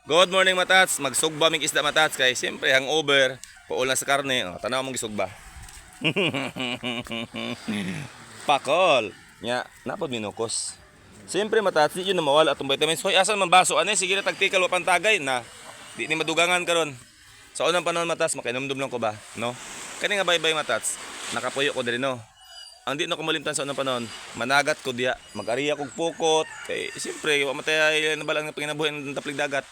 Good morning matats, magsugba mig isda matats kay siyempre hangover, paul na sa karne. Oh, tanaw mong gisugba. Pakol. Nya, napod minukos. Siyempre matats, di yun na mawala atong vitamins. Hoy, asan man baso ani? Sige na tagtikal wa pantagay na. Di ni madugangan karon. Sa unang panahon matats, makinomdom lang ko ba, no? Kani nga bye-bye matats. Nakapuyo ko diri no. Ang di na ko malimtan sa unang panahon, managat ko diya, mag-ariya kog pukot. Kay siyempre, wa matay na balang panginabuhi ng taplig dagat.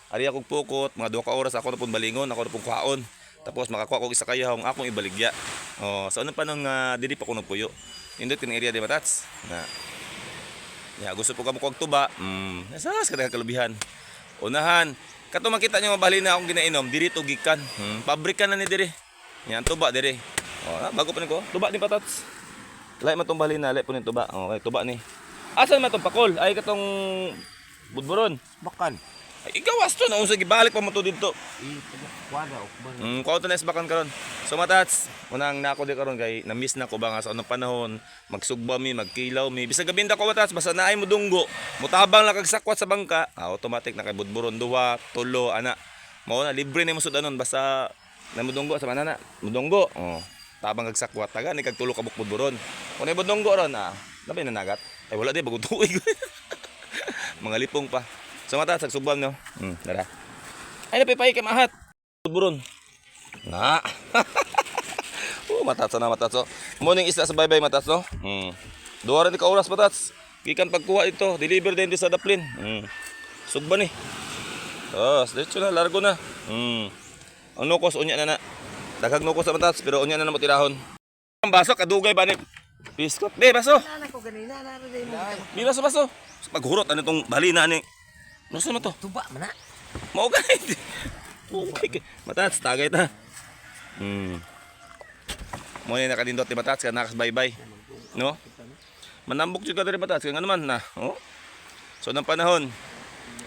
Ariya kog pukot, mga 2 ka oras ako na pong balingon, ako na pong kuhaon. Tapos makakuha ko isa kayahong akong ibaligya. Oh, sa unang panahon nga dili pa ko nagpuyo. Indot kini area di matats. Na. Ya, gusto po kamo kog tuba. Nasas kada kalubihan. Unahan, kato makita nyo mabali na akong ginainom, diri to gikan. Pabrika na ni diri. Yan tuba diri. Oh, bago pa niko. Tuba ni patats. Lay man tong bali na, lay po ni tuba. Okay, tuba ni. Asan man tong pakol? Ay katong budburon. Bakan. Ay, ikaw asto na unsa gibalik pa mo to didto. Wala o ba? Kuha to na isbakan karon. So matats, unang nako di karon kay na-miss na ko ba nga sa unang panahon, magsugba mi, magkilaw mi. Bisag gabinda ko matats, basta naay mo dunggo, mutabang lang kag sakwat sa bangka, automatic na kay budburon duwa, tulo, ana. Mao na libre ni mo sudanon basta na mudunggo sa manana, mudunggo. Oh, tabang kag sakwat taga ni kag tulo ka budburon. Kun ay budunggo ron labay na nagat. Ay wala di bagong tuig. Mga lipong pa. So matats, sagsugban no. Dara. Ay napipay kay mahat. Budburon. Na. Matats na matats. Morning isda sa bye-bye matats no. Duha ra di ka oras matats. Gikan pagkuha ito, deliver din di sa Daplin. Sugba ni. Diretso na largo na. Ang nukos unya na na. Daghag nukos sa matats pero unya na mo tirahon. Ang baso kadugay ba ni biskot? Be baso. Nana ko ganina na rin mo. Bi baso. Paghurot ano tong balina ni. Nusa mo to? Tuba man na. Mao gay. Okay. Matats tagay ta. Mo ni nakadindot ti matats ka nakas bye-bye. No? Manambok jud ka diri matats kay nga naman na. Oh. So nang panahon,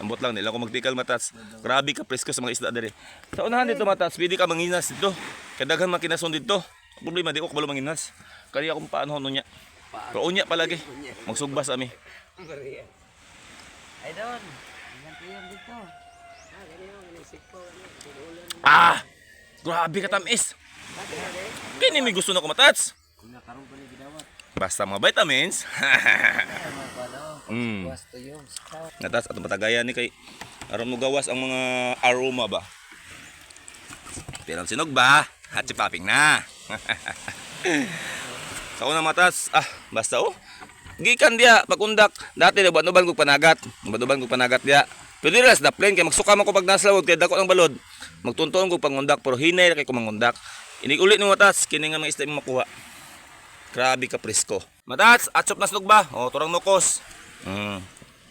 ambot lang nila ko magtikal matats. Grabe ka presko sa mga isda diri. Sa unahan dito matats, pwede ka manginas dito. Kay daghan makinason dito. Problema di ko kabalo manginas. Kani akong paano nya. Pero unya palagi. Magsugbas ami. Ay don. Ingat yan dito. Grabe ka tamis. Kini may gusto na ko matats. Karon pa ni gidawat. Basta mga vitamins. Wasto yung scout. Natas atong patagayan ni kay aron mo gawas ang mga aroma ba. Pero sinog ba? Hatsi popping na. Sa unang matas, basta gikan dia pagundak. Dati na banuban kog panagat. Banuban kog panagat dia. Pero ras Daplin kay magsuka man ko pag naslawod kay dako ng balod. Magtuntuon ko pangundak pero hinay kay ko mangundak. Inig ulit ng matas kini nga mga isda mo makuha. Grabe ka presko. Matats, atsop na slug ba? O turang nukos.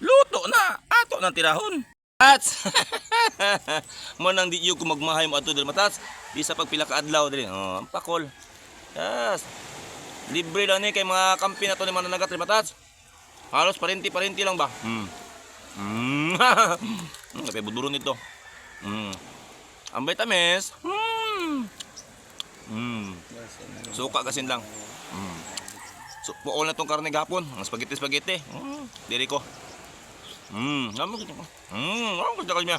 Luto na. Ato nang tirahon. Matats. Mo nang di ko magmahay mo ato diri matats. Di sa pagpila ka adlaw diri. Oh, pakol. Yes. Libre lang ni kay mga kampi na to ni mananagat diri matats. Halos parenti lang ba? Kapay budburon nito. Ang vitamins. Suka kasin lang. So, puol na tong karne gapon. Ang spaghetti. Diri ko. Ako sa kanya.